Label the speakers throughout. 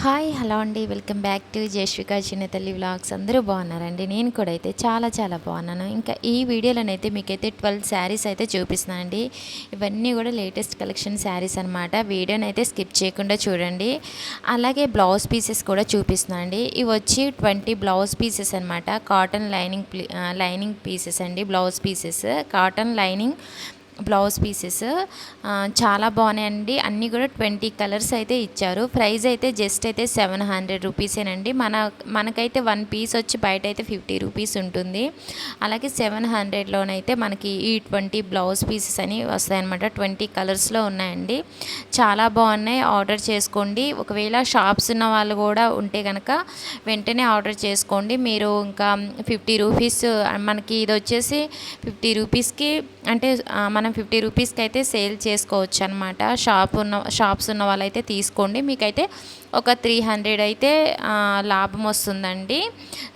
Speaker 1: Hi hello అండి, welcome back to Jayashwika Chinnathalli vlogs. అందరూ బాగున్నారండి. నేను కూడా అయితే చాలా చాలా బాగున్నాను. ఇంకా ఈ వీడియోలోనైతే మీకైతే 12 శారీస్ అయితే చూపిస్తున్నాను అండి. ఇవన్నీ కూడా లేటెస్ట్ కలెక్షన్ శారీస్ అనమాట. వీడియోని అయితే స్కిప్ చేయకుండా చూడండి. అలాగే బ్లౌజ్ పీసెస్ కూడా చూపిస్తున్నాను అండి. ఇవి వచ్చి 20 బ్లౌజ్ పీసెస్ అనమాట. కాటన్ లైనింగ్ పీసెస్ అండి. Blouse pieces cotton lining blouse pieces చాలా బాగున్నాయండి. అన్నీ కూడా 20 కలర్స్ అయితే ఇచ్చారు. ప్రైస్ అయితే జస్ట్ అయితే 700 రూపీసేనండి. మనకైతే 1 పీస్ వచ్చి బయట అయితే 50 రూపీస్ ఉంటుంది. అలాగే 700లోనైతే మనకి ఈ 20 బ్లౌజ్ పీసెస్ అని వస్తాయన్నమాట. 20 కలర్స్లో ఉన్నాయండి. చాలా బాగున్నాయి. ఆర్డర్ చేసుకోండి. ఒకవేళ షాప్స్ ఉన్న వాళ్ళు కూడా ఉంటే కనుక వెంటనే ఆర్డర్ చేసుకోండి. మీరు ఇంకా 50 రూపీస్ మనకి ఇది వచ్చేసి 50 రూపీస్కి అంటే మనం 50 రూపీస్కి అయితే సేల్ చేసుకోవచ్చు అనమాట. షాప్స్ ఉన్న వాళ్ళైతే తీసుకోండి. మీకైతే ఒక 300 అయితే లాభం వస్తుందండి.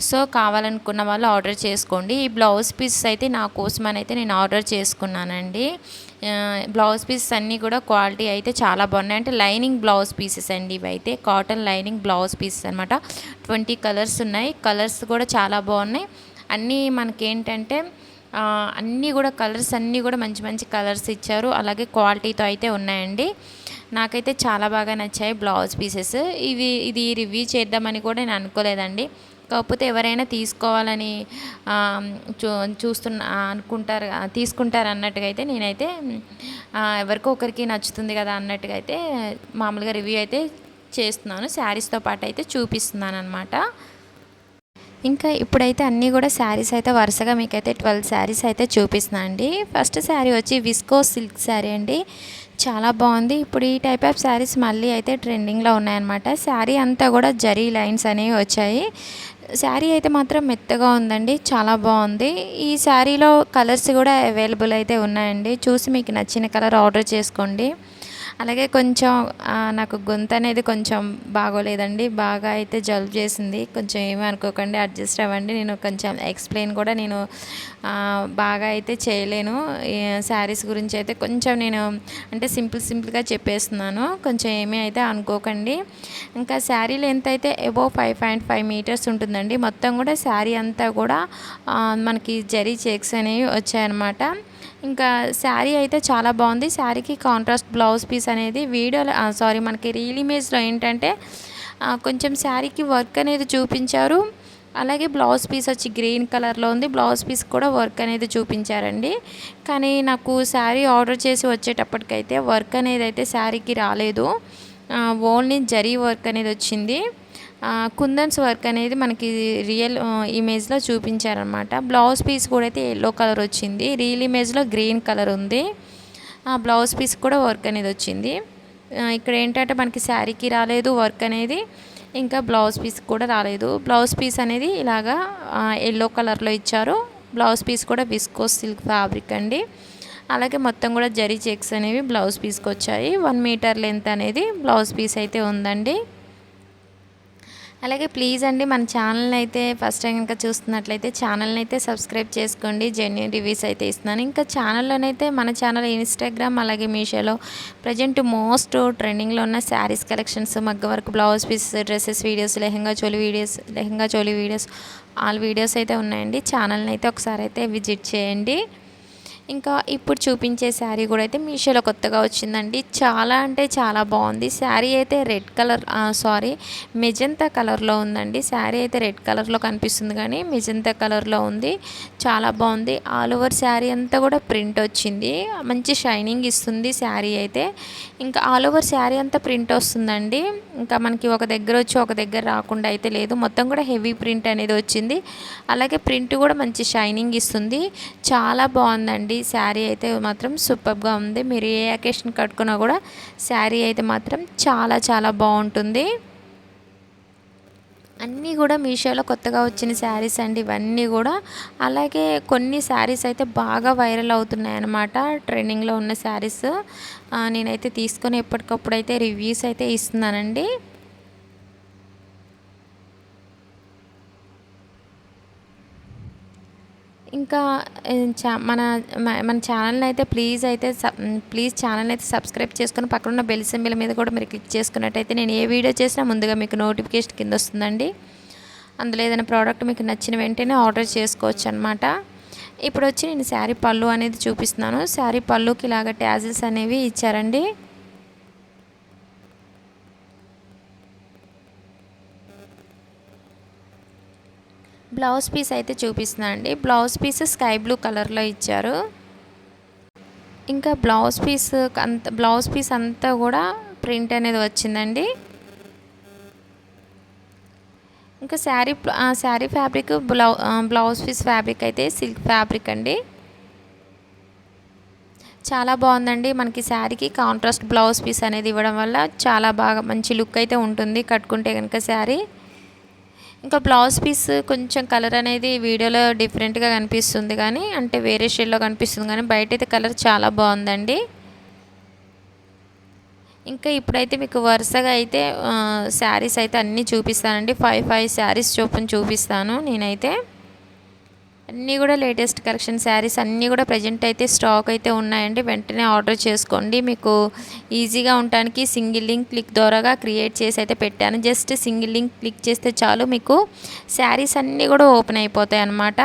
Speaker 1: సో కావాలనుకున్న వాళ్ళు ఆర్డర్ చేసుకోండి. ఈ బ్లౌజ్ పీసెస్ అయితే నా కోసమని అయితే నేను ఆర్డర్ చేసుకున్నానండి. బ్లౌజ్ పీసెస్ అన్నీ కూడా క్వాలిటీ అయితే చాలా బాగున్నాయి. అంటే లైనింగ్ బ్లౌజ్ పీసెస్ అండి. ఇవైతే కాటన్ లైనింగ్ బ్లౌజ్ పీసెస్ అనమాట. 20 కలర్స్ ఉన్నాయి. కలర్స్ కూడా చాలా బాగున్నాయి. అన్నీ మనకేంటంటే అన్నీ కూడా కలర్స్ అన్నీ కూడా మంచి మంచి కలర్స్ ఇచ్చారు. అలాగే క్వాలిటీతో అయితే ఉన్నాయండి. నాకైతే చాలా బాగా నచ్చాయి బ్లౌజ్ పీసెస్. ఇది రివ్యూ చేద్దామని కూడా నేను అనుకోలేదండి. కాకపోతే ఎవరైనా తీసుకోవాలని తీసుకుంటారు అన్నట్టుగా అయితే నేనైతే ఎవరికో ఒకరికి నచ్చుతుంది కదా అన్నట్టుగా అయితే మామూలుగా రివ్యూ అయితే చేస్తున్నాను. శారీస్తో పాటు అయితే చూపిస్తున్నాను అనమాట. ఇంకా ఇప్పుడైతే అన్నీ కూడా శారీస్ అయితే వరుసగా మీకైతే 12 శారీస్ అయితే చూపిస్తున్నాను అండి. ఫస్ట్ శారీ వచ్చి విస్కో సిల్క్ శారీ అండి. చాలా బాగుంది. ఇప్పుడు ఈ టైప్ ఆఫ్ శారీస్ మళ్ళీ అయితే ట్రెండింగ్లో ఉన్నాయన్నమాట. శారీ అంతా కూడా జరీ లైన్స్ అనేవి వచ్చాయి. శారీ అయితే మాత్రం మెత్తగా ఉందండి. చాలా బాగుంది. ఈ శారీలో కలర్స్ కూడా అవైలబుల్ అయితే ఉన్నాయండి. చూసి మీకు నచ్చిన కలర్ ఆర్డర్ చేసుకోండి. అలాగే కొంచెం నాకు గొంతు అనేది కొంచెం బాగోలేదండి. బాగా అయితే జలుబు చేసింది. కొంచెం ఏమీ అనుకోకండి, అడ్జస్ట్ అవ్వండి. నేను కొంచెం ఎక్స్ప్లెయిన్ కూడా నేను బాగా అయితే చేయలేను. శారీస్ గురించి అయితే కొంచెం నేను అంటే సింపుల్గా చెప్పేస్తున్నాను. కొంచెం ఏమీ అయితే అనుకోకండి. ఇంకా శారీ లెంత్ అయితే అబోవ్ 5.5 మీటర్స్ ఉంటుందండి. మొత్తం కూడా శారీ అంతా కూడా మనకి జరీ చెక్స్ అనేవి వచ్చాయన్నమాట. ఇంకా శారీ అయితే చాలా బాగుంది. శారీకి కాంట్రాస్ట్ బ్లౌజ్ పీస్ అనేది మనకి రీల్ ఇమేజ్లో ఏంటంటే కొంచెం శారీకి వర్క్ అనేది చూపించారు. అలాగే బ్లౌజ్ పీస్ వచ్చి గ్రీన్ కలర్లో ఉంది. బ్లౌజ్ పీస్ కూడా వర్క్ అనేది చూపించారండి. కానీ నాకు శారీ ఆర్డర్ చేసి వచ్చేటప్పటికైతే వర్క్ అనేది అయితే శారీకి రాలేదు. ఓన్లీ జరీ వర్క్ అనేది వచ్చింది. కుందన్స్ వర్క్ అనేది మనకి రియల్ ఇమేజ్లో చూపించారనమాట. బ్లౌజ్ పీస్ కూడా అయితే ఎల్లో కలర్ వచ్చింది. రియల్ ఇమేజ్లో గ్రీన్ కలర్ ఉంది. బ్లౌజ్ పీస్ కూడా వర్క్ అనేది వచ్చింది. ఇక్కడ ఏంటంటే మనకి శారీకి రాలేదు వర్క్ అనేది, ఇంకా బ్లౌజ్ పీస్ కూడా రాలేదు. బ్లౌజ్ పీస్ అనేది ఇలాగా ఎల్లో కలర్లో ఇచ్చారు. బ్లౌజ్ పీస్ కూడా విస్కోస్ సిల్క్ ఫ్యాబ్రిక్ అండి. అలాగే మొత్తం కూడా జరీ చెక్స్ అనేవి బ్లౌజ్ పీస్కి వచ్చాయి. 1 మీటర్ లెంత్ అనేది బ్లౌజ్ పీస్ అయితే ఉందండి. అలాగే ప్లీజ్ అండి మన ఛానల్ని అయితే ఫస్ట్ టైం కనుక చూస్తున్నట్లయితే ఛానల్ని అయితే సబ్స్క్రైబ్ చేసుకోండి. జెన్యూన్ రివ్యూస్ అయితే ఇస్తున్నాను. ఇంకా ఛానల్లోనైతే మన ఛానల్ ఇన్స్టాగ్రామ్ అలాగే మీషోలో ప్రజెంట్ మోస్ట్ ట్రెండింగ్లో ఉన్న శారీస్ కలెక్షన్స్, మగ్గ work, blouse piece, dresses videos, lehenga choli videos all videos అయితే ఉన్నాయండి. ఛానల్ని అయితే ఒకసారి అయితే విజిట్ చేయండి. ఇంకా ఇప్పుడు చూపించే శారీ కూడా అయితే మీషోలో కొత్తగా వచ్చిందండి. చాలా అంటే చాలా బాగుంది. శారీ అయితే మెజంతా కలర్లో ఉందండి. శారీ అయితే రెడ్ కలర్లో కనిపిస్తుంది కానీ మెజంతా కలర్లో ఉంది. చాలా బాగుంది. ఆల్ ఓవర్ శారీ అంతా కూడా ప్రింట్ వచ్చింది. మంచి షైనింగ్ ఇస్తుంది శారీ అయితే. ఇంకా ఆల్ ఓవర్ శారీ అంతా ప్రింట్ వస్తుందండి. ఇంకా మనకి ఒక దగ్గర వచ్చి ఒక దగ్గర రాకుండా అయితే లేదు. మొత్తం కూడా హెవీ ప్రింట్ అనేది వచ్చింది. అలాగే ప్రింట్ కూడా మంచి షైనింగ్ ఇస్తుంది. చాలా బాగుందండి. శారీ అయితే మాత్రం సూపర్గా ఉంది. మీరు ఏ అకేషన్ కట్టుకున్నా కూడా శారీ అయితే మాత్రం చాలా చాలా బాగుంటుంది. అన్నీ కూడా మీషోలో కొత్తగా వచ్చిన శారీస్ అండి ఇవన్నీ కూడా. అలాగే కొన్ని శారీస్ అయితే బాగా వైరల్ అవుతున్నాయి అన్నమాట. ట్రెండింగ్లో ఉన్న శారీస్ నేనైతే తీసుకొని ఎప్పటికప్పుడు అయితే రివ్యూస్ అయితే ఇస్తున్నానండి. ఇంకా మన ఛానల్ని అయితే ప్లీజ్ ఛానల్ని అయితే సబ్స్క్రైబ్ చేసుకొని పక్కన ఉన్న బెల్ సింబల్ మీద కూడా మీరు క్లిక్ చేసుకున్నట్టయితే నేను ఏ వీడియో చేసినా ముందుగా మీకు నోటిఫికేషన్ కింద వస్తుందండి. అందులో ఏదైనా ప్రోడక్ట్ మీకు నచ్చిన వెంటనే ఆర్డర్ చేసుకోవచ్చు అనమాట. ఇప్పుడు వచ్చి నేను శారీ పళ్ళు అనేది చూపిస్తున్నాను. శారీ పళ్ళుకి ఇలాగ ట్యాజిల్స్ అనేవి ఇచ్చారండి. బ్లౌజ్ పీస్ అయితే చూపిస్తున్నాను అండి. బ్లౌజ్ పీస్ స్కై బ్లూ కలర్లో ఇచ్చారు. ఇంకా బ్లౌజ్ పీస్ అంతా కూడా ప్రింట్ అనేది వచ్చిందండి. ఇంకా sari fabric blouse piece fabric అయితే సిల్క్ ఫ్యాబ్రిక్ అండి. చాలా బాగుందండి. మనకి శారీకి కాంట్రాస్ట్ బ్లౌజ్ పీస్ అనేది ఇవ్వడం వల్ల చాలా బాగా మంచి లుక్ అయితే ఉంటుంది కట్టుకుంటే కనుక శారీ. ఇంకా బ్లౌజ్ పీస్ కొంచెం కలర్ అనేది వీడియోలో డిఫరెంట్గా కనిపిస్తుంది, కానీ అంటే వేరే షేడ్లో కనిపిస్తుంది, కానీ బయట అయితే కలర్ చాలా బాగుందండి. ఇంకా ఇప్పుడైతే మీకు వరుసగా అయితే శారీస్ అయితే అన్నీ చూపిస్తానండి. 5 శారీస్ చొప్పున చూపిస్తాను. నేనైతే అన్నీ కూడా లేటెస్ట్ కలెక్షన్ శారీస్ అన్నీ కూడా ప్రజెంట్ అయితే స్టాక్ అయితే ఉన్నాయండి. వెంటనే ఆర్డర్ చేసుకోండి. మీకు ఈజీగా ఉండడానికి సింగిల్ లింక్ క్లిక్ ద్వారాగా క్రియేట్ చేసి అయితే పెట్టాను. జస్ట్ సింగిల్ లింక్ క్లిక్ చేస్తే చాలు, మీకు శారీస్ అన్నీ కూడా ఓపెన్ అయిపోతాయి అన్నమాట.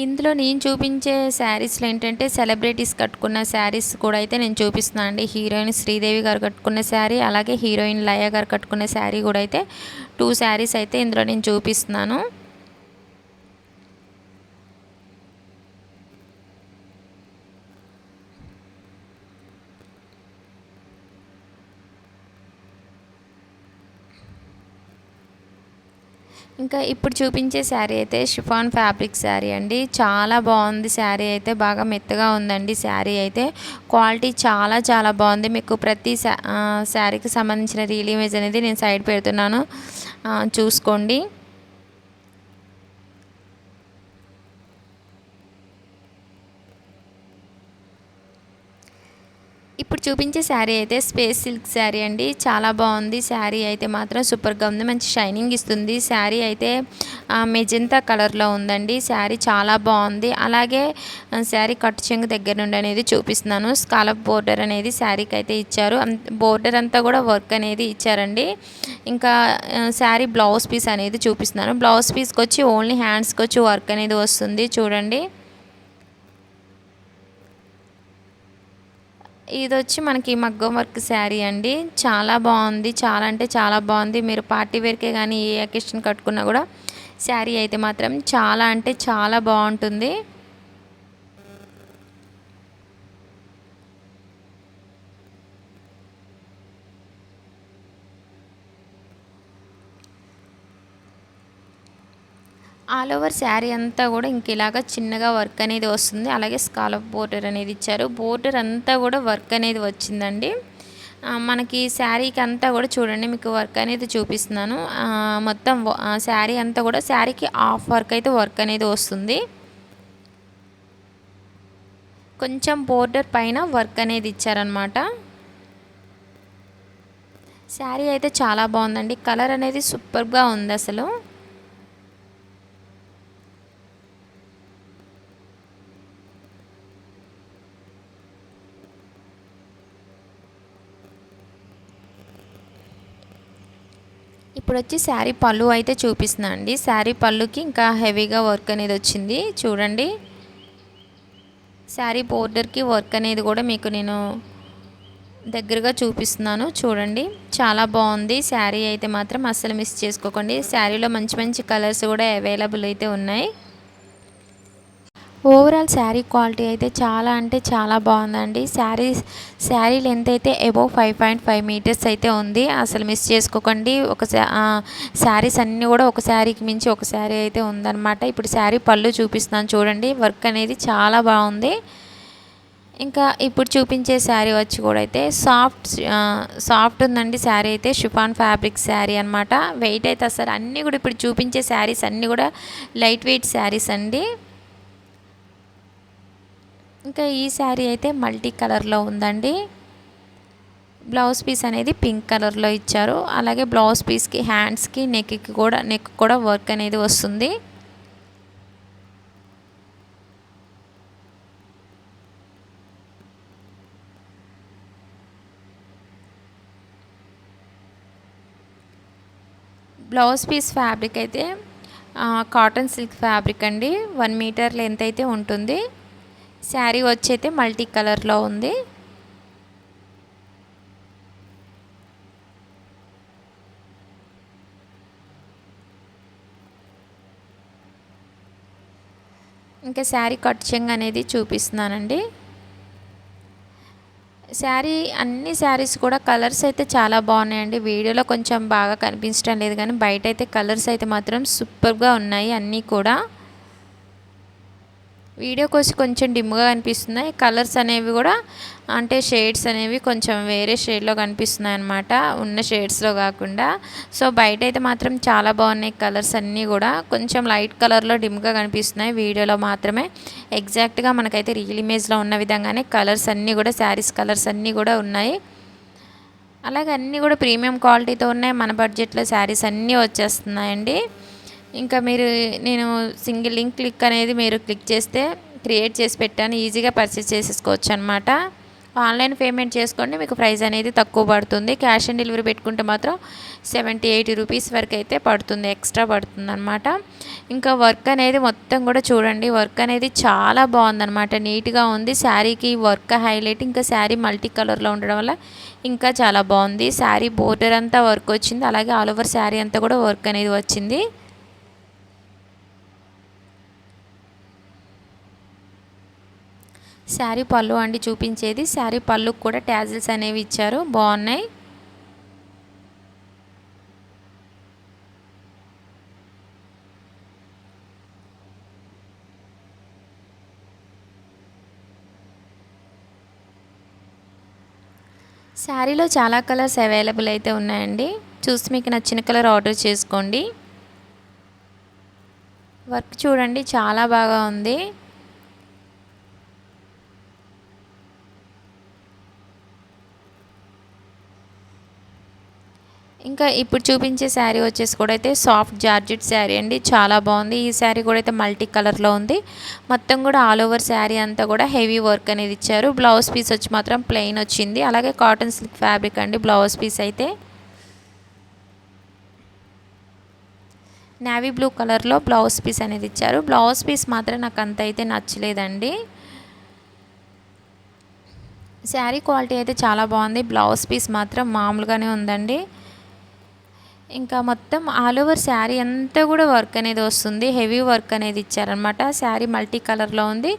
Speaker 1: ఇందులో నేను చూపించే శారీస్లో ఏంటంటే సెలబ్రిటీస్ కట్టుకున్న శారీస్ కూడా అయితే నేను చూపిస్తున్నాను అండి. హీరోయిన్ శ్రీదేవి గారు కట్టుకున్న శారీ, అలాగే హీరోయిన్ లయ గారు కట్టుకున్న శారీ కూడా అయితే 2 శారీస్ అయితే ఇందులో నేను చూపిస్తున్నాను. ఇంకా ఇప్పుడు చూపించే శారీ అయితే షిఫాన్ ఫ్యాబ్రిక్ శారీ అండి. చాలా బాగుంది శారీ అయితే, బాగా మెత్తగా ఉందండి శారీ అయితే. క్వాలిటీ చాలా చాలా బాగుంది. మీకు ప్రతి శారీకి సంబంధించిన రీల్ ఇమేజ్ అనేది నేను సైడ్ పెడుతున్నాను, చూసుకోండి. ఇప్పుడు చూపించే శారీ అయితే స్పేస్ సిల్క్ శారీ అండి. చాలా బాగుంది శారీ అయితే, మాత్రం సూపర్గా ఉంది. మంచి షైనింగ్ ఇస్తుంది. శారీ అయితే మెజెంతా కలర్లో ఉందండి. శారీ చాలా బాగుంది. అలాగే శారీ కట్టు చెంగు దగ్గర నుండి అనేది చూపిస్తున్నాను. స్కాలప్ బోర్డర్ అనేది శారీకి అయితే ఇచ్చారు. బోర్డర్ అంతా కూడా వర్క్ అనేది ఇచ్చారండి. ఇంకా శారీ బ్లౌజ్ పీస్ అనేది చూపిస్తున్నాను. బ్లౌజ్ పీస్కి వచ్చి ఓన్లీ హ్యాండ్స్కి వచ్చి వర్క్ అనేది వస్తుంది, చూడండి. ఇది వచ్చి మనకి మగ్గం వర్క్ శారీ అండి. చాలా బాగుంది, చాలా అంటే చాలా బాగుంది. మీరు పార్టీ వేర్కే కానీ ఏ అకేషన్ కట్టుకున్నా కూడా శారీ అయితే మాత్రం చాలా అంటే చాలా బాగుంటుంది. ఆల్ ఓవర్ శారీ అంతా కూడా ఇంక ఇలాగా చిన్నగా వర్క్ అనేది వస్తుంది. అలాగే స్కాలప్ బోర్డర్ అనేది ఇచ్చారు. బోర్డర్ అంతా కూడా వర్క్ అనేది వచ్చిందండి. మనకి శారీకి అంతా కూడా చూడండి, మీకు వర్క్ అనేది చూపిస్తున్నాను. మొత్తం శారీ అంతా కూడా శారీకి హాఫ్ వర్క్ అయితే వర్క్ అనేది వస్తుంది. కొంచెం బోర్డర్ పైన వర్క్ అనేది ఇచ్చారనమాట. శారీ అయితే చాలా బాగుందండి. కలర్ అనేది సూపర్గా ఉంది అసలు. ఇప్పుడు వచ్చి శారీ పళ్ళు అయితే చూపిస్తున్నా అండి. శారీ పళ్ళుకి ఇంకా హెవీగా వర్క్ అనేది వచ్చింది, చూడండి. శారీ బోర్డర్కి వర్క్ అనేది కూడా మీకు నేను దగ్గరగా చూపిస్తున్నాను, చూడండి. చాలా బాగుంది శారీ అయితే మాత్రం అస్సలు మిస్ చేసుకోకండి. శారీలో మంచి మంచి కలర్స్ కూడా అవైలబుల్ అయితే ఉన్నాయి. ఓవరాల్ శారీ క్వాలిటీ అయితే చాలా అంటే చాలా బాగుందండి. శారీ లెంత్ అయితే అబోవ్ 5.5 మీటర్స్ అయితే ఉంది. అసలు మిస్ చేసుకోకండి. శారీస్ అన్నీ కూడా ఒక శారీకి మించి ఒక శారీ అయితే ఉందన్నమాట. ఇప్పుడు శారీ పళ్ళు చూపిస్తున్నాను, చూడండి. వర్క్ అనేది చాలా బాగుంది. ఇంకా ఇప్పుడు చూపించే శారీ వచ్చి కూడా అయితే సాఫ్ట్ ఉందండి. శారీ అయితే షిఫాన్ ఫ్యాబ్రిక్ శారీ అనమాట. వెయిట్ అయితే అసలు అన్నీ కూడా ఇప్పుడు చూపించే శారీస్ అన్నీ కూడా లైట్ వెయిట్ శారీస్ అండి. ఇంకా ఈ శారీ అయితే మల్టీ కలర్లో ఉందండి. బ్లౌజ్ పీస్ అనేది పింక్ కలర్లో ఇచ్చారు. అలాగే బ్లౌజ్ పీస్కి హ్యాండ్స్కి నెక్ కూడా వర్క్ అనేది వస్తుంది. బ్లౌజ్ పీస్ ఫ్యాబ్రిక్ అయితే కాటన్ సిల్క్ ఫ్యాబ్రిక్ అండి. 1 మీటర్ లెంత్ అయితే ఉంటుంది. శారీ వచ్చి అయితే మల్టీ కలర్లో ఉంది. ఇంకా శారీ కట్ చెంగు అనేది చూపిస్తున్నానండి. శారీ అన్ని శారీస్ కూడా కలర్స్ అయితే చాలా బాగున్నాయండి. వీడియోలో కొంచెం బాగా కనిపించడం లేదు కానీ బయట అయితే కలర్స్ అయితే మాత్రం సూపర్గా ఉన్నాయి అన్నీ కూడా. వీడియో కోసం కొంచెం డిమ్గా కనిపిస్తున్నాయి. కలర్స్ అనేవి కూడా అంటే షేడ్స్ అనేవి కొంచెం వేరే షేడ్లో కనిపిస్తున్నాయి అన్నమాట, ఉన్న షేడ్స్లో కాకుండా. సో బయట అయితే మాత్రం చాలా బాగున్నాయి కలర్స్ అన్నీ కూడా. కొంచెం లైట్ కలర్లో డిమ్గా కనిపిస్తున్నాయి వీడియోలో మాత్రమే. ఎగ్జాక్ట్గా మనకైతే రియల్ ఇమేజ్లో ఉన్న విధంగానే కలర్స్ అన్నీ కూడా శారీస్ కలర్స్ అన్నీ కూడా ఉన్నాయి. అలాగే అన్నీ కూడా ప్రీమియం క్వాలిటీతో ఉన్నాయి. మన బడ్జెట్లో శారీస్ అన్నీ వచ్చేస్తున్నాయండి. ఇంకా నేను సింగిల్ లింక్ క్లిక్ అనేది మీరు క్లిక్ చేస్తే క్రియేట్ చేసి పెట్టాను, ఈజీగా పర్చేస్ చేసేసుకోవచ్చు అనమాట. ఆన్లైన్ పేమెంట్ చేసుకోండి, మీకు ప్రైస్ అనేది తక్కువ పడుతుంది. క్యాష్ ఆన్ డెలివరీ పెట్టుకుంటే మాత్రం 70-80 రూపీస్ వరకు అయితే పడుతుంది, ఎక్స్ట్రా పడుతుంది అనమాట. ఇంకా వర్క్ అనేది మొత్తం కూడా చూడండి, వర్క్ అనేది చాలా బాగుందన్నమాట, నీట్గా ఉంది. శారీకి వర్క్ హైలైట్. ఇంకా శారీ మల్టీ కలర్లో ఉండడం వల్ల ఇంకా చాలా బాగుంది. శారీ బోర్డర్ అంతా వర్క్ వచ్చింది, అలాగే ఆల్ ఓవర్ శారీ అంతా కూడా వర్క్ అనేది వచ్చింది. శారీ పళ్ళు అండి చూపించేది. శారీ పళ్ళుకు కూడా ట్యాజిల్స్ అనేవి ఇచ్చారు, బాగున్నాయి. శారీలో చాలా కలర్స్ అవైలబుల్ అయితే ఉన్నాయండి. చూసి మీకు నచ్చిన కలర్ ఆర్డర్ చేసుకోండి. వర్క్ చూడండి చాలా బాగా ఉంది. ఇంకా ఇప్పుడు చూపించే శారీ వచ్చేసి కూడా అయితే సాఫ్ట్ జార్జెట్ శారీ అండి, చాలా బాగుంది. ఈ శారీ కూడా అయితే మల్టీ కలర్లో ఉంది. మొత్తం కూడా ఆల్ ఓవర్ శారీ అంతా కూడా హెవీ వర్క్ అనేది ఇచ్చారు. బ్లౌజ్ పీస్ వచ్చి మాత్రం ప్లెయిన్ వచ్చింది. అలాగే కాటన్ సిల్క్ ఫ్యాబ్రిక్ అండి బ్లౌజ్ పీస్ అయితే. నేవీ బ్లూ కలర్లో బ్లౌజ్ పీస్ అనేది ఇచ్చారు. బ్లౌజ్ పీస్ మాత్రం నాకు అంత అయితే నచ్చలేదండి. శారీ క్వాలిటీ అయితే చాలా బాగుంది, బ్లౌజ్ పీస్ మాత్రం మామూలుగానే ఉందండి. ఇంకా మొత్తం ఆల్ ఓవర్ శారీ అంతా కూడా వర్క్ అనేది వస్తుంది, హెవీ వర్క్ అనేది ఇచ్చారనమాట. శారీ మల్టీ కలర్లో ఉంది,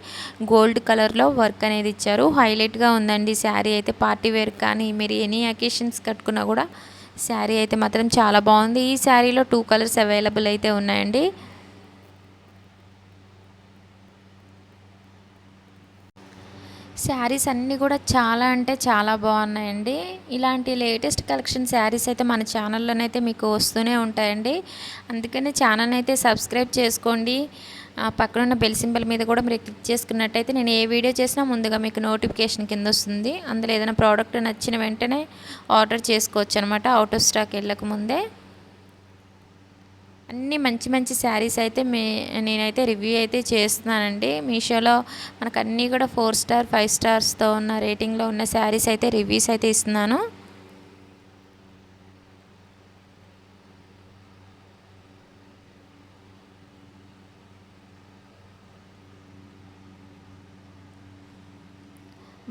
Speaker 1: గోల్డ్ కలర్లో వర్క్ అనేది ఇచ్చారు. హైలైట్గా ఉందండి శారీ అయితే. పార్టీ వేర్ కానీ మీరు ఎనీ అకేషన్స్ కట్టుకున్నా కూడా శారీ అయితే మాత్రం చాలా బాగుంది. ఈ శారీలో 2 కలర్స్ అవైలబుల్ అయితే ఉన్నాయండి. శారీస్ అన్నీ కూడా చాలా అంటే చాలా బాగున్నాయండి. ఇలాంటి లేటెస్ట్ కలెక్షన్ శారీస్ అయితే మన ఛానల్లోనైతే మీకు వస్తూనే ఉంటాయండి. అందుకని ఛానల్ని అయితే సబ్స్క్రైబ్ చేసుకోండి. పక్కనున్న బెల్ సింబల్ మీద కూడా మీరు క్లిక్ చేసుకున్నట్టయితే నేను ఏ వీడియో చేసినా ముందుగా మీకు నోటిఫికేషన్ కింద వస్తుంది. అందులో ఏదైనా ప్రోడక్ట్ నచ్చిన వెంటనే ఆర్డర్ చేసుకోవచ్చు అనమాట, అవుట్ ఆఫ్ స్టాక్ వెళ్ళక ముందే. అన్నీ మంచి మంచి శారీస్ అయితే నేనైతే రివ్యూ అయితే చేస్తున్నానండి. మీషోలో మనకు అన్నీ కూడా 4 స్టార్ 5 స్టార్స్తో ఉన్న రేటింగ్లో ఉన్న శారీస్ అయితే రివ్యూస్ అయితే ఇస్తున్నాను.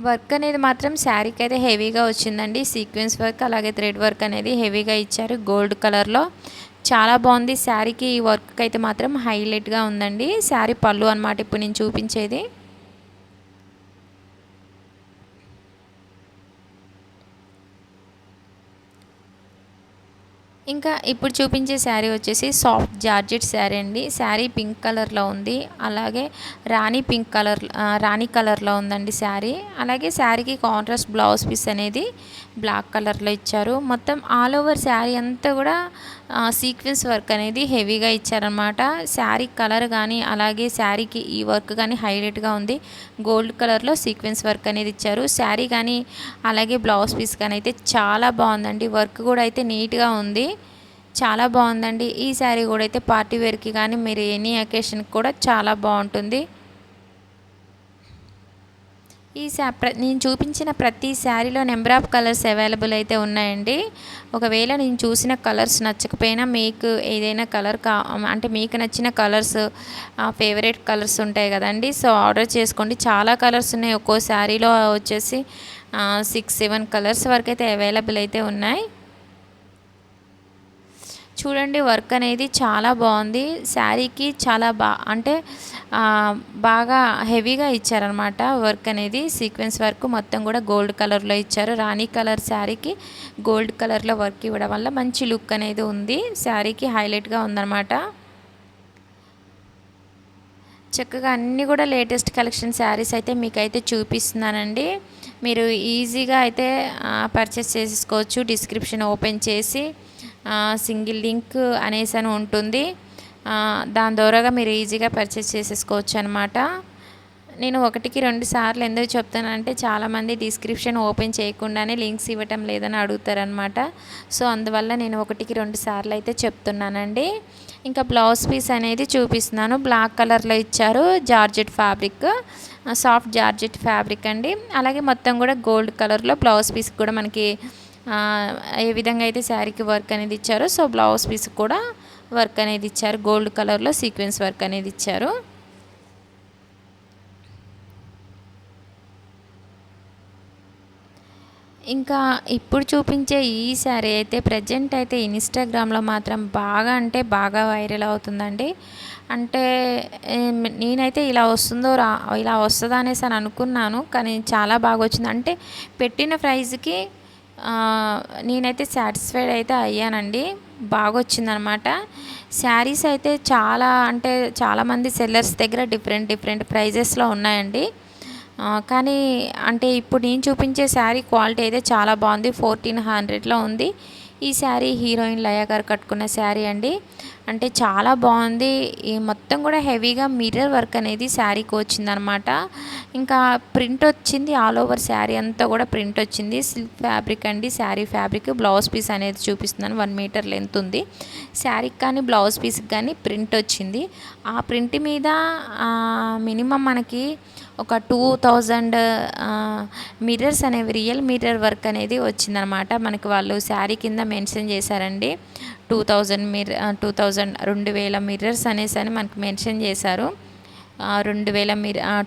Speaker 1: వర్క్ అనేది మాత్రం శారీకి అయితే హెవీగా వచ్చిందండి. సీక్వెన్స్ వర్క్ అలాగే థ్రెడ్ వర్క్ అనేది హెవీగా ఇచ్చారు గోల్డ్ కలర్లో. చాలా బాగుంది. శారీకి ఈ వర్క్ అయితే మాత్రం హైలైట్గా ఉందండి. శారీ పళ్ళు అనమాట ఇప్పుడు నేను చూపించేది. ఇంకా ఇప్పుడు చూపించే శారీ వచ్చేసి సాఫ్ట్ జార్జెట్ శారీ అండి. శారీ పింక్ కలర్లో ఉంది, అలాగే రాణి కలర్లో ఉందండి శారీ. అలాగే శారీకి కాంట్రాస్ట్ బ్లౌజ్ పీస్ అనేది బ్లాక్ కలర్లో ఇచ్చారు. మొత్తం ఆల్ ఓవర్ శారీ అంతా కూడా సీక్వెన్స్ వర్క్ అనేది హెవీగా ఇచ్చారనమాట. శారీ కలర్ కానీ అలాగే శారీకి ఈ వర్క్ కానీ హైలైట్గా ఉంది. గోల్డ్ కలర్లో సీక్వెన్స్ వర్క్ అనేది ఇచ్చారు. శారీ కానీ అలాగే బ్లౌజ్ పీస్ కానీ అయితే చాలా బాగుందండి. వర్క్ కూడా అయితే నీట్గా ఉంది, చాలా బాగుందండి. ఈ శారీ కూడా అయితే పార్టీ వేర్కి కానీ మీరు ఎనీ అకేషన్కి కూడా చాలా బాగుంటుంది. నేను చూపించిన ప్రతి శారీలో నెంబర్ ఆఫ్ కలర్స్ అవైలబుల్ అయితే ఉన్నాయండి. ఒకవేళ నేను చూసిన కలర్స్ నచ్చకపోయినా మీకు ఏదైనా కలర్ అంటే మీకు నచ్చిన కలర్స్ ఫేవరెట్ కలర్స్ ఉంటాయి కదండి, సో ఆర్డర్ చేసుకోండి. చాలా కలర్స్ ఉన్నాయి, ఒక్కో శారీలో వచ్చేసి 6-7 కలర్స్ వరకు అయితే అవైలబుల్ అయితే ఉన్నాయి. చూడండి, వర్క్ అనేది చాలా బాగుంది. శారీకి చాలా అంటే బాగా హెవీగా ఇచ్చారనమాట వర్క్ అనేది. సీక్వెన్స్ వర్క్ మొత్తం కూడా గోల్డ్ కలర్లో ఇచ్చారు. రాణి కలర్ శారీకి గోల్డ్ కలర్లో వర్క్ ఇవ్వడం వల్ల మంచి లుక్ అనేది ఉంది, శారీకి హైలైట్గా ఉందన్నమాట. చక్కగా అన్నీ కూడా లేటెస్ట్ కలెక్షన్ శారీస్ అయితే మీకైతే చూపిస్తున్నానండి. మీరు ఈజీగా అయితే పర్చేస్ చేసుకోవచ్చు. డిస్క్రిప్షన్ ఓపెన్ చేసి సింగిల్ లింక్ అనేసి అని ఉంటుంది, దాని ద్వారాగా మీరు ఈజీగా పర్చేస్ చేసేసుకోవచ్చు అనమాట. నేను 1-2 సార్లు ఎందుకు చెప్తానంటే చాలామంది డిస్క్రిప్షన్ ఓపెన్ చేయకుండానే లింక్స్ ఇవ్వటం లేదని అడుగుతారనమాట. సో అందువల్ల నేను 1-2 సార్లు అయితే చెప్తున్నానండి. ఇంకా బ్లౌజ్ పీస్ అనేది చూపిస్తున్నాను. బ్లాక్ కలర్లో ఇచ్చారు, georgette fabric, soft georgette fabric అండి. అలాగే మొత్తం కూడా గోల్డ్ కలర్లో బ్లౌజ్ పీస్ కూడా మనకి ఏ విధంగా అయితే శారీకి వర్క్ అనేది ఇచ్చారో సో బ్లౌజ్ పీస్ కూడా వర్క్ అనేది ఇచ్చారు. గోల్డ్ కలర్లో సీక్వెన్స్ వర్క్ అనేది ఇచ్చారు. ఇంకా ఇప్పుడు చూపించే ఈ శారీ అయితే ప్రజెంట్ అయితే ఇన్స్టాగ్రామ్లో మాత్రం బాగా అంటే బాగా వైరల్ అవుతుందండి. అంటే నేనైతే ఇలా వస్తుందా అనేసి అని అనుకున్నాను, కానీ చాలా బాగా వచ్చింది. అంటే పెట్టిన ప్రైస్కి నేనైతే సాటిస్ఫైడ్ అయితే అయ్యానండి, బాగా వచ్చిందనమాట. శారీస్ అయితే అంటే చాలామంది సెల్లర్స్ దగ్గర డిఫరెంట్ ప్రైజెస్లో ఉన్నాయండి. కానీ అంటే ఇప్పుడు నేను చూపించే శారీ క్వాలిటీ అయితే చాలా బాగుంది. 1400లో ఉంది. ఈ శారీ హీరోయిన్ లయ గారు కట్టుకున్న శారీ అండి. అంటే చాలా బాగుంది. ఈ మొత్తం కూడా హెవీగా మిర్రర్ వర్క్ అనేది శారీకి వచ్చిందనమాట. ఇంకా ప్రింట్ వచ్చింది, ఆల్ ఓవర్ శారీ అంతా కూడా ప్రింట్ వచ్చింది. సిల్క్ ఫ్యాబ్రిక్ అండి, శారీ ఫ్యాబ్రిక్. బ్లౌజ్ పీస్ అనేది చూపిస్తున్నాను, 1 మీటర్ లెంత్ ఉంది. శారీకి కానీ బ్లౌజ్ పీస్కి కానీ ప్రింట్ వచ్చింది. ఆ ప్రింట్ మీద మినిమం మనకి ఒక 2000 మిర్రర్స్ అనేవి రియల్ మిర్రర్ వర్క్ అనేది వచ్చిందనమాట. మనకి వాళ్ళు శారీ కింద మెన్షన్ చేశారండి, 2000 మిర్రర్స్ అనేసి అని మనకి మెన్షన్ చేశారు.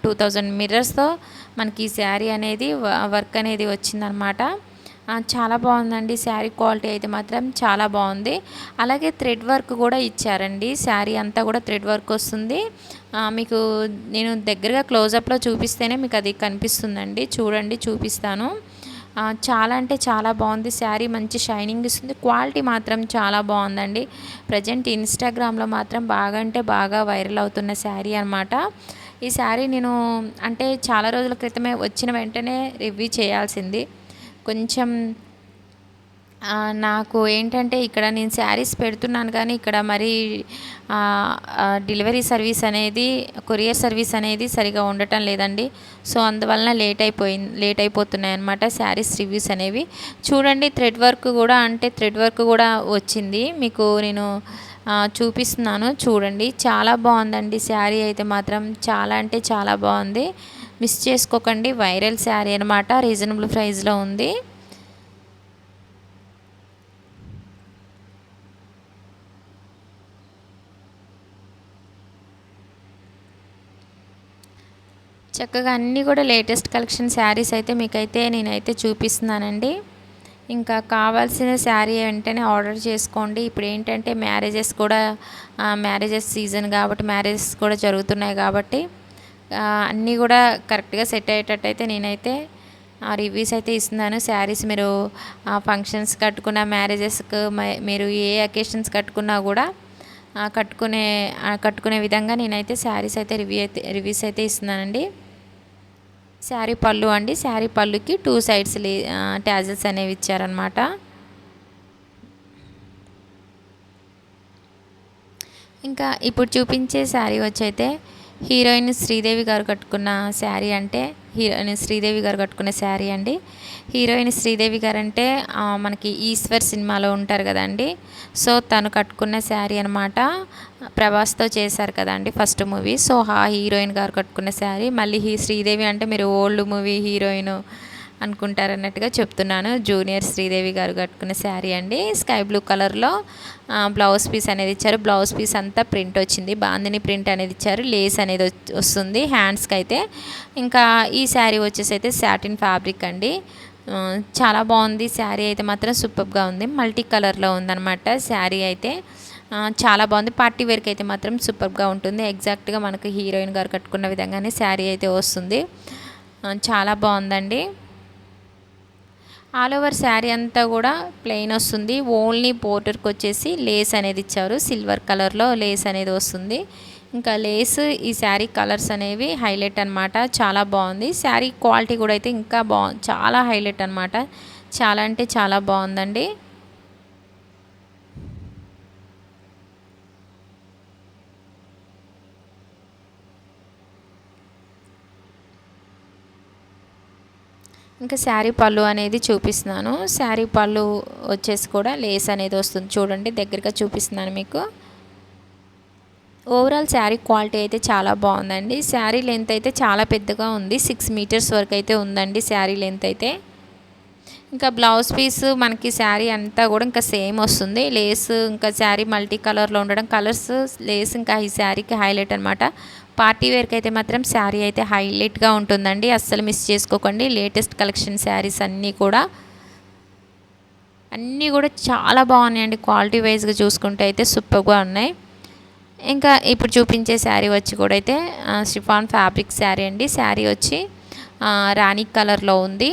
Speaker 1: 2000 మిర్రర్స్తో మనకి ఈ శారీ అనేది వర్క్ అనేది వచ్చిందనమాట. చాలా బాగుందండి. శారీ క్వాలిటీ అయితే మాత్రం చాలా బాగుంది. అలాగే థ్రెడ్ వర్క్ కూడా ఇచ్చారండి. శారీ అంతా కూడా థ్రెడ్ వర్క్ వస్తుంది. మీకు నేను దగ్గరగా క్లోజప్లో చూపిస్తేనే మీకు అది కనిపిస్తుందండి. చూడండి, చూపిస్తాను. చాలా అంటే చాలా బాగుంది. శారీ మంచి షైనింగ్ ఇస్తుంది. క్వాలిటీ మాత్రం చాలా బాగుందండి. ప్రజెంట్ ఇన్స్టాగ్రామ్లో మాత్రం బాగా అంటే బాగా వైరల్ అవుతున్న శారీ అనమాట. ఈ శారీ నేను అంటే చాలా రోజుల క్రితమే వచ్చిన వెంటనే రివ్యూ చేయాల్సింది. కొంచెం నాకు ఏంటంటే ఇక్కడ నేను శారీస్ పెడుతున్నాను, కానీ ఇక్కడ మరి డెలివరీ సర్వీస్ అనేది, కొరియర్ సర్వీస్ అనేది సరిగా ఉండటం లేదండి. సో అందువలన లేట్ అయిపోతున్నాయి అన్నమాట శారీస్ రివ్యూస్ అనేవి. చూడండి, థ్రెడ్ వర్క్ కూడా వచ్చింది. మీకు నేను చూపిస్తున్నాను, చూడండి. చాలా బాగుందండి శారీ అయితే మాత్రం, చాలా అంటే చాలా బాగుంది. మిస్ చేసుకోకండి. వైరల్ శారీ అనమాట, రీజనబుల్ ప్రైస్లో ఉంది. చక్కగా అన్నీ కూడా లేటెస్ట్ కలెక్షన్ శారీస్ అయితే మీకైతే నేనైతే చూపిస్తున్నానండి. ఇంకా కావాల్సిన శారీ వెంటనే ఆర్డర్ చేసుకోండి. ఇప్పుడు ఏంటంటే మ్యారేజెస్ సీజన్ కాబట్టి, మ్యారేజెస్ కూడా జరుగుతున్నాయి కాబట్టి అన్నీ కూడా కరెక్ట్గా సెట్ అయ్యేటట్టు అయితే నేనైతే రివ్యూస్ అయితే ఇస్తున్నాను. శారీస్ మీరు ఫంక్షన్స్ కట్టుకున్న, మ్యారేజెస్కి మీరు ఏ అకేషన్స్ కట్టుకున్నా కూడా కట్టుకునే విధంగా నేనైతే శారీస్ అయితే రివ్యూస్ అయితే ఇస్తున్నానండి. శారీ పళ్ళు అండి, శారీ పళ్ళుకి 2 సైడ్స్ ట్యాజెస్ అనేవి ఇచ్చారనమాట. ఇంకా ఇప్పుడు చూపించే శారీ వచ్చైతే హీరోయిన్ శ్రీదేవి గారు కట్టుకున్న శారీ, అంటే హీరోయిన్ శ్రీదేవి గారు కట్టుకున్న శారీ అండి. హీరోయిన్ శ్రీదేవి గారు అంటే మనకి ఈశ్వర్ సినిమాలో ఉంటారు కదండి. సో తను కట్టుకున్న శారీ అనమాట. ప్రభాస్తో చేశారు కదండి ఫస్ట్ మూవీ. సో ఆ హీరోయిన్ గారు కట్టుకున్న శారీ. మళ్ళీ శ్రీదేవి అంటే మీరు ఓల్డ్ మూవీ హీరోయిన్ అనుకుంటారన్నట్టుగా చెప్తున్నాను. జూనియర్ శ్రీదేవి గారు కట్టుకున్న శారీ అండి. స్కై బ్లూ కలర్లో బ్లౌజ్ పీస్ అనేది ఇచ్చారు. బ్లౌజ్ పీస్ అంతా ప్రింట్ వచ్చింది, బాందిని ప్రింట్ అనేది ఇచ్చారు. లేస్ అనేది వస్తుంది హ్యాండ్స్కి అయితే. ఇంకా ఈ శారీ వచ్చేసి అయితే సాటిన్ ఫ్యాబ్రిక్ అండి. చాలా బాగుంది శారీ అయితే మాత్రం, సూపర్గా ఉంది. మల్టీ కలర్లో ఉందన్నమాట శారీ అయితే. చాలా బాగుంది. పార్టీ వేర్కి అయితే మాత్రం సూపర్గా ఉంటుంది. ఎగ్జాక్ట్గా మనకు హీరోయిన్ గారు కట్టుకున్న విధంగానే శారీ అయితే వస్తుంది. చాలా బాగుందండి. ఆల్ ఓవర్ శారీ అంతా కూడా ప్లెయిన్ వస్తుంది. ఓన్లీ బోర్డర్కి వచ్చేసి లేస్ అనేది ఇచ్చారు. సిల్వర్ కలర్లో లేస్ అనేది వస్తుంది. ఇంకా లేస్ ఈ శారీ కలర్స్ అనేవి హైలైట్ అనమాట. చాలా బాగుంది. శారీ క్వాలిటీ కూడా అయితే ఇంకా చాలా హైలైట్ అనమాట. చాలా అంటే చాలా బాగుందండి. ఇంకా శారీ పళ్ళు అనేది చూపిస్తున్నాను. శారీ పళ్ళు వచ్చేసి కూడా లేస్ అనేది వస్తుంది. చూడండి, దగ్గరగా చూపిస్తున్నాను మీకు. ఓవరాల్ శారీ క్వాలిటీ అయితే చాలా బాగుందండి. శారీ లెంత్ అయితే చాలా పెద్దగా ఉంది. 6 మీటర్స్ వరకు అయితే ఉందండి శారీ లెంత్ అయితే. ఇంకా బ్లౌజ్ పీస్ మనకి శారీ అంతా కూడా ఇంకా సేమ్ వస్తుంది. లేస్ ఇంకా శారీ మల్టీ కలర్లో ఉండడం, కలర్స్ లేస్ ఇంకా ఈ శారీకి హైలైట్ అనమాట. పార్టీ వేర్కి అయితే మాత్రం శారీ అయితే హైలైట్గా ఉంటుందండి. అస్సలు మిస్ చేసుకోకండి. లేటెస్ట్ కలెక్షన్ శారీస్ అన్నీ కూడా చాలా బాగున్నాయండి. క్వాలిటీ వైజ్గా చూసుకుంటే అయితే సూపర్గా ఉన్నాయి. ఇంకా ఇప్పుడు చూపించే శారీ వచ్చి కూడా అయితే షిఫాన్ ఫ్యాబ్రిక్ శారీ అండి. శారీ వచ్చి రాణి కలర్లో ఉంది.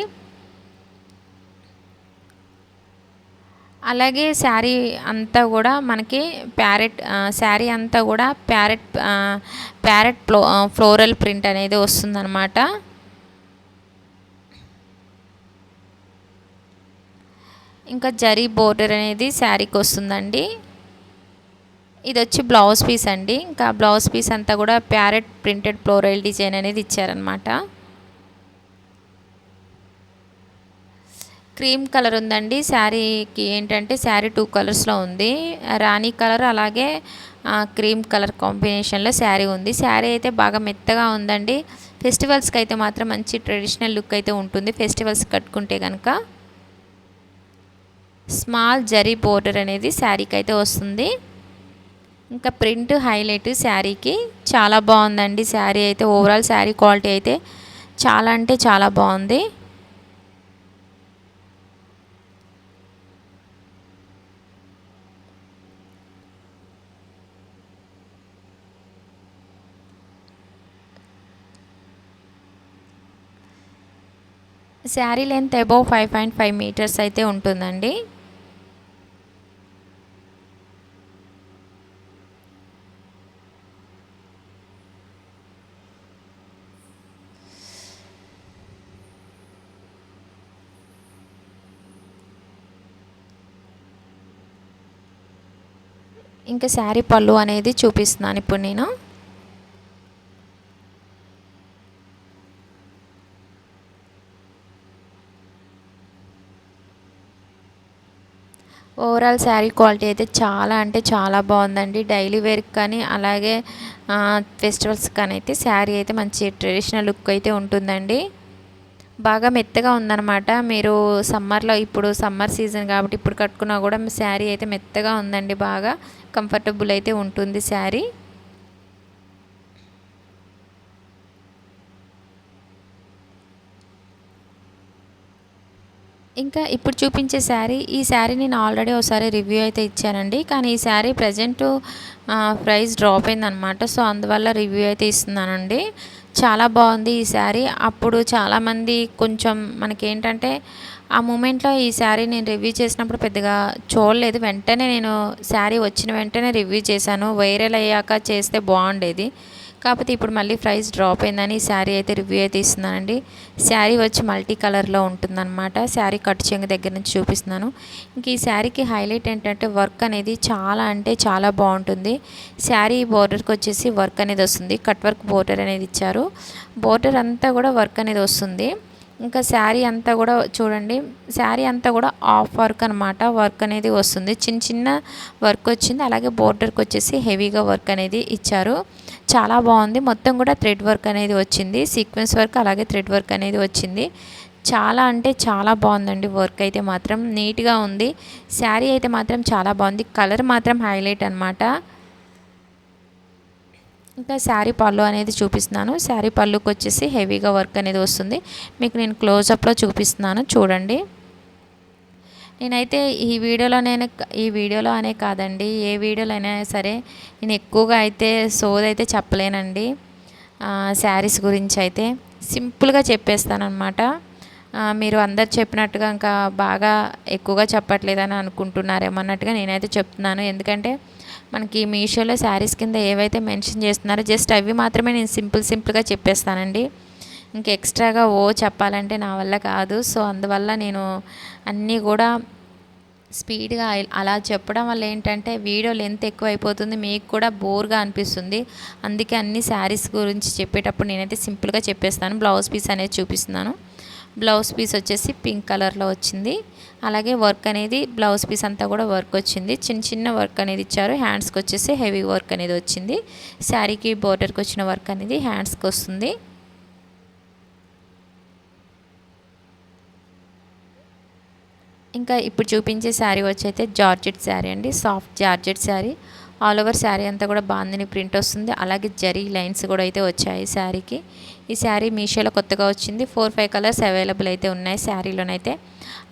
Speaker 1: అలాగే శారీ అంతా కూడా మనకి శారీ అంతా కూడా ప్యారెట్ ఫ్లోరల్ ప్రింట్ అనేది వస్తుందన్నమాట. ఇంకా జరీ బోర్డర్ అనేది శారీకి వస్తుందండి. ఇది వచ్చి బ్లౌజ్ పీస్ అండి. ఇంకా బ్లౌజ్ పీస్ అంతా కూడా ప్యారెట్ ప్రింటెడ్ ఫ్లోరల్ డిజైన్ అనేది ఇచ్చారనమాట. క్రీమ్ కలర్ ఉందండి. శారీకి ఏంటంటే శారీ 2 కలర్స్లో ఉంది. రాణి కలర్ అలాగే క్రీమ్ కలర్ కాంబినేషన్లో శారీ ఉంది. శారీ అయితే బాగా మెత్తగా ఉందండి. ఫెస్టివల్స్కి అయితే మాత్రం మంచి ట్రెడిషనల్ లుక్ అయితే ఉంటుంది. ఫెస్టివల్స్ కట్టుకుంటే కనుక స్మాల్ జరీ బోర్డర్ అనేది శారీకి అయితే వస్తుంది. ఇంకా ప్రింట్ హైలైట్ శారీకి. చాలా బాగుందండి శారీ అయితే. ఓవరాల్ శారీ క్వాలిటీ అయితే చాలా అంటే చాలా బాగుంది. శారీ లెంత్ అబౌవ్ 5.5 మీటర్స్ అయితే ఉంటుందండి. ఇంకా శారీ పళ్ళు అనేది చూపిస్తున్నాను ఇప్పుడు నేను. ఓవరాల్ శారీ క్వాలిటీ అయితే చాలా అంటే చాలా బాగుందండి. డైలీ వేర్కి కానీ అలాగే ఫెస్టివల్స్కి కానీ అయితే శారీ అయితే మంచి ట్రెడిషనల్ లుక్ అయితే ఉంటుందండి. బాగా మెత్తగా ఉందన్నమాట. మీరు సమ్మర్లో, ఇప్పుడు సమ్మర్ సీజన్ కాబట్టి ఇప్పుడు కట్టుకున్నా కూడా శారీ అయితే మెత్తగా ఉందండి. బాగా కంఫర్టబుల్ అయితే ఉంటుంది శారీ. ఇంకా ఇప్పుడు చూపించే శారీ, ఈ శారీ నేను ఆల్రెడీ ఒకసారి రివ్యూ అయితే ఇచ్చానండి. కానీ ఈ శారీ ప్రజెంట్ ప్రైస్ డ్రాప్ అయిందనమాట. సో అందువల్ల రివ్యూ అయితే ఇస్తున్నానండి. చాలా బాగుంది ఈ శారీ. అప్పుడు చాలామంది కొంచెం మనకేంటంటే ఆ మూమెంట్లో ఈ శారీ నేను రివ్యూ చేసినప్పుడు పెద్దగా చూడలేదు. వెంటనే నేను శారీ వచ్చిన వెంటనే రివ్యూ చేశాను. వైరల్ అయ్యాక చేస్తే బాగుండేది. కాకపోతే ఇప్పుడు మళ్ళీ ప్రైస్ డ్రాప్ అయిందని ఈ శారీ అయితే రివ్యూ అయితే ఇస్తున్నానండి. శారీ వచ్చి మల్టీ కలర్లో ఉంటుందన్నమాట. శారీ కట్ చెంగు దగ్గర నుంచి చూపిస్తున్నాను. ఇంక ఈ శారీకి హైలైట్ ఏంటంటే వర్క్ అనేది చాలా అంటే చాలా బాగుంటుంది. శారీ బోర్డర్కి వచ్చేసి వర్క్ అనేది వస్తుంది. కట్ వర్క్ బోర్డర్ అనేది ఇచ్చారు. బోర్డర్ అంతా కూడా వర్క్ అనేది వస్తుంది. ఇంకా శారీ అంతా కూడా చూడండి, శారీ అంతా కూడా ఆఫ్ వర్క్ అనమాట. వర్క్ అనేది వస్తుంది, చిన్న చిన్న వర్క్ వచ్చింది. అలాగే బోర్డర్కి వచ్చేసి హెవీగా వర్క్ అనేది ఇచ్చారు. చాలా బాగుంది. మొత్తం కూడా థ్రెడ్ వర్క్ అనేది వచ్చింది. సీక్వెన్స్ వర్క్ అలాగే థ్రెడ్ వర్క్ అనేది వచ్చింది. చాలా అంటే చాలా బాగుందండి. వర్క్ అయితే మాత్రం నీట్గా ఉంది. శారీ అయితే మాత్రం చాలా బాగుంది. కలర్ మాత్రం హైలైట్ అనమాట. ఇంకా శారీ పళ్ళు అనేది చూపిస్తున్నాను. శారీ పళ్ళుకి వచ్చేసి హెవీగా వర్క్ అనేది వస్తుంది. మీకు నేను క్లోజప్లో చూపిస్తున్నాను చూడండి. నేనైతే ఈ వీడియోలో అనే కాదండి, ఏ వీడియోలో అయినా సరే నేను ఎక్కువగా అయితే సోదైతే చెప్పలేనండి. శారీస్ గురించి అయితే సింపుల్గా చెప్పేస్తానమాట. మీరు అందరు చెప్పినట్టుగా ఇంకా బాగా ఎక్కువగా చెప్పట్లేదని అనుకుంటున్నారేమన్నట్టుగా నేనైతే చెప్తున్నాను. ఎందుకంటే మనకి మీషోలో శారీస్ కింద ఏవైతే మెన్షన్ చేస్తున్నారో జస్ట్ అవి మాత్రమే నేను సింపుల్గా చెప్పేస్తానండి. ఇంక ఎక్స్ట్రాగా చెప్పాలంటే నా వల్ల కాదు. సో అందువల్ల నేను అన్నీ కూడా స్పీడ్గా అలా చెప్పడం వల్ల ఏంటంటే వీడియో లెంత్ ఎక్కువ అయిపోతుంది, మీకు కూడా బోర్గా అనిపిస్తుంది. అందుకే అన్ని శారీస్ గురించి చెప్పేటప్పుడు నేనైతే సింపుల్గా చెప్పేస్తాను. బ్లౌజ్ పీస్ అనేది చూపిస్తున్నాను. బ్లౌజ్ పీస్ వచ్చేసి పింక్ కలర్లో వచ్చింది. అలాగే వర్క్ అనేది బ్లౌజ్ పీస్ అంతా కూడా వర్క్ వచ్చింది. చిన్న చిన్న వర్క్ అనేది ఇచ్చారు. హ్యాండ్స్కి వచ్చేసి హెవీ వర్క్ అనేది వచ్చింది. శారీకి బోర్డర్కి వచ్చిన వర్క్ అనేది హ్యాండ్స్కి వస్తుంది. ఇంకా ఇప్పుడు చూపించే శారీ వచ్చి అయితే జార్జెట్ శారీ అండి. Soft georgette sari. All over sari అంతా కూడా బాందిని ప్రింట్ వస్తుంది. అలాగే జరీ లైన్స్ కూడా అయితే వచ్చాయి శారీకి. ఈ శారీ మీషోలో కొత్తగా వచ్చింది. 4-5 కలర్స్ అవైలబుల్ అయితే ఉన్నాయి శారీలోనైతే.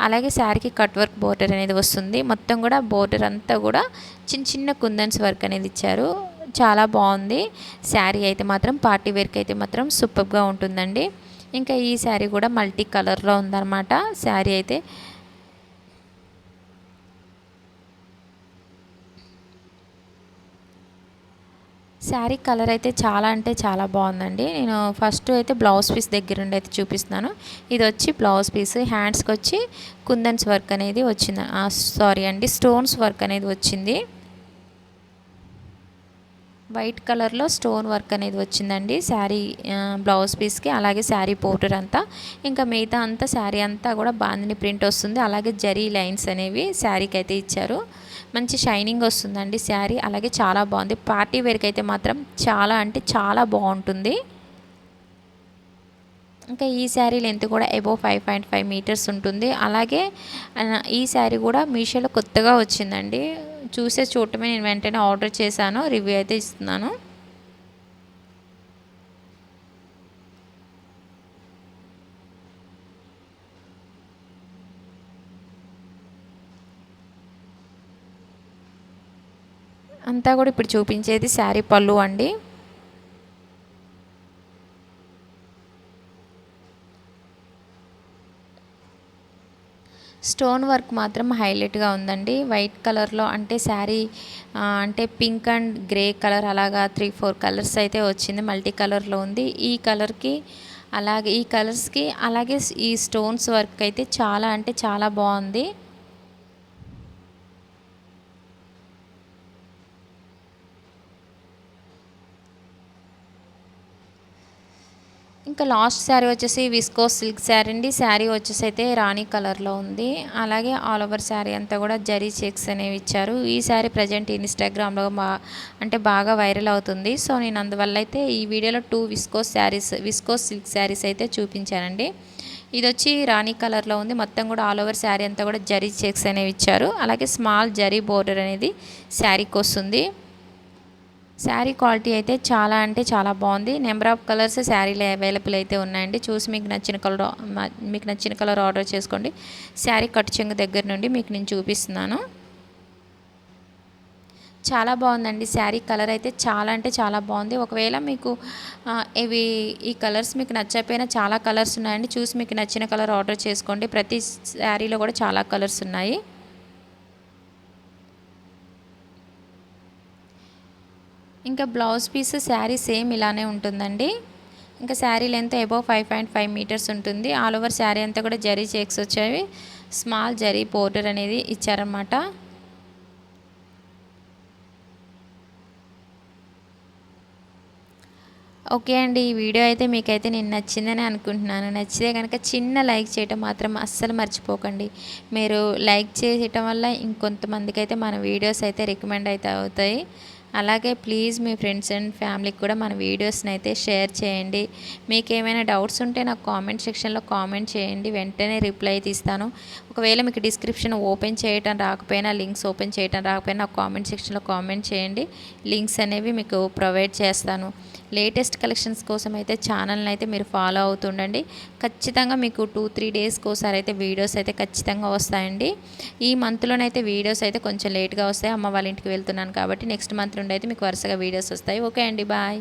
Speaker 1: అలాగే శారీకి కట్ వర్క్ బోర్డర్ అనేది వస్తుంది. మొత్తం కూడా బోర్డర్ అంతా కూడా చిన్న చిన్న కుందన్స్ వర్క్ అనేది ఇచ్చారు. చాలా బాగుంది శారీ అయితే మాత్రం. పార్టీ వేర్కి అయితే మాత్రం సూపర్గా ఉంటుందండి. ఇంకా ఈ శారీ కూడా మల్టీ కలర్లో ఉందన్నమాట. శారీ అయితే శారీ కలర్ అయితే చాలా అంటే చాలా బాగుందండి. నేను ఫస్ట్ అయితే బ్లౌజ్ పీస్ దగ్గర నుండి అయితే చూపిస్తున్నాను. ఇది వచ్చి బ్లౌజ్ పీస్. హ్యాండ్స్కి వచ్చి కుందన్స్ వర్క్ అనేది వచ్చింది. సారీ అండి, స్టోన్స్ వర్క్ అనేది వచ్చింది. వైట్ కలర్లో స్టోన్ వర్క్ అనేది వచ్చిందండి శారీ బ్లౌజ్ పీస్కి. అలాగే శారీ బోర్డర్ అంతా, ఇంకా మిగతా అంతా శారీ అంతా కూడా బాందిని ప్రింట్ వస్తుంది. అలాగే జరీ లైన్స్ అనేవి శారీకి అయితే ఇచ్చారు. మంచి షైనింగ్ వస్తుందండి శారీ. అలాగే చాలా బాగుంది. పార్టీ వేర్కి అయితే మాత్రం చాలా అంటే చాలా బాగుంటుంది. ఇంకా ఈ శారీ లెంత్ కూడా అబోవ్ 5.5 మీటర్స్ ఉంటుంది. అలాగే ఈ శారీ కూడా మీషోలో కొత్తగా వచ్చిందండి. చూడటమే నేను వెంటనే ఆర్డర్ చేశాను. రివ్యూ అయితే ఇస్తున్నాను. అంతా కూడా ఇప్పుడు చూపించేది శారీ పళ్ళు అండి. స్టోన్ వర్క్ మాత్రం హైలైట్గా ఉందండి. వైట్ కలర్లో అంటే శారీ అంటే పింక్ అండ్ గ్రే కలర్ అలాగా 3-4 కలర్స్ అయితే వచ్చింది. మల్టీ కలర్లో ఉంది. ఈ కలర్కి అలాగే ఈ కలర్స్కి అలాగే ఈ స్టోన్స్ వర్క్ అయితే చాలా అంటే చాలా బాగుంది. ఇంకా లాస్ట్ శారీ వచ్చేసి విస్కోస్ సిల్క్ శారీ అండి. శారీ వచ్చేసి అయితే రాణి కలర్లో ఉంది. అలాగే ఆల్ ఓవర్ శారీ అంతా కూడా జరీ చెక్స్ అనేవి ఇచ్చారు. ఈ శారీ ప్రజెంట్ ఇన్స్టాగ్రామ్లో బాగా వైరల్ అవుతుంది. సో నేను అందువల్ల అయితే ఈ వీడియోలో 2 విస్కోస్ సిల్క్ శారీస్ అయితే చూపించానండి. ఇది వచ్చి రాణి కలర్లో ఉంది. మొత్తం కూడా ఆల్ ఓవర్ శారీ అంతా కూడా జరీ చెక్స్ అనేవి ఇచ్చారు. అలాగే స్మాల్ జరీ బోర్డర్ అనేది శారీకి వస్తుంది. శారీ క్వాలిటీ అయితే చాలా అంటే చాలా బాగుంది. నెంబర్ ఆఫ్ కలర్స్ శారీలో అవైలబుల్ అయితే ఉన్నాయండి. చూసి మీకు నచ్చిన కలర్ ఆర్డర్ చేసుకోండి. శారీ కట్ చెంగు దగ్గర నుండి మీకు నేను చూపిస్తున్నాను. చాలా బాగుందండి శారీ కలర్ అయితే చాలా అంటే చాలా బాగుంది. ఒకవేళ మీకు ఇవి ఈ కలర్స్ మీకు నచ్చకపోయినా చాలా కలర్స్ ఉన్నాయండి. చూసి మీకు నచ్చిన కలర్ ఆర్డర్ చేసుకోండి. ప్రతి శారీలో కూడా చాలా కలర్స్ ఉన్నాయి. ఇంకా బ్లౌజ్ పీస్ శారీ సేమ్ ఇలానే ఉంటుందండి. ఇంకా శారీ లెంత్ అబౌవ్ 5.5 మీటర్స్ ఉంటుంది. ఆల్ ఓవర్ శారీ అంతా కూడా జరీ చెక్స్ వచ్చేవి. స్మాల్ జరీ బోర్డర్ అనేది ఇచ్చారన్నమాట. ఓకే అండి. ఈ వీడియో అయితే మీకైతే నేను నచ్చిందని అనుకుంటున్నాను. నచ్చితే కనుక చిన్న లైక్ చేయటం మాత్రం అస్సలు మర్చిపోకండి. మీరు లైక్ చేయటం వల్ల ఇంకొంతమందికి అయితే మన వీడియోస్ అయితే రికమెండ్ అయితే అవుతాయి. అలాగే ప్లీజ్ మీ ఫ్రెండ్స్ అండ్ ఫ్యామిలీకి కూడా మన వీడియోస్ని అయితే షేర్ చేయండి. మీకు ఏమైనా డౌట్స్ ఉంటే నాకు కామెంట్ సెక్షన్లో కామెంట్ చేయండి. వెంటనే రిప్లై అయితే ఇస్తాను. ఒకవేళ మీకు డిస్క్రిప్షన్ ఓపెన్ చేయటం రాకపోయినా, లింక్స్ ఓపెన్ చేయటం రాకపోయినా నాకు కామెంట్ సెక్షన్లో కామెంట్ చేయండి. లింక్స్ అనేవి మీకు ప్రొవైడ్ చేస్తాను. లేటెస్ట్ కలెక్షన్స్ కోసం అయితే ఛానల్ని అయితే మీరు ఫాలో అవుతుండండి. ఖచ్చితంగా మీకు 2-3 డేస్కి ఒకసారి అయితే వీడియోస్ అయితే ఖచ్చితంగా వస్తాయండి. ఈ మంత్లోనైతే వీడియోస్ అయితే కొంచెం లేట్గా వస్తాయి. అమ్మ వాళ్ళ ఇంటికి వెళ్తున్నాను కాబట్టి నెక్స్ట్ మంత్ నుండి అయితే మీకు వరుసగా వీడియోస్ వస్తాయి. ఓకే అండి, బాయ్.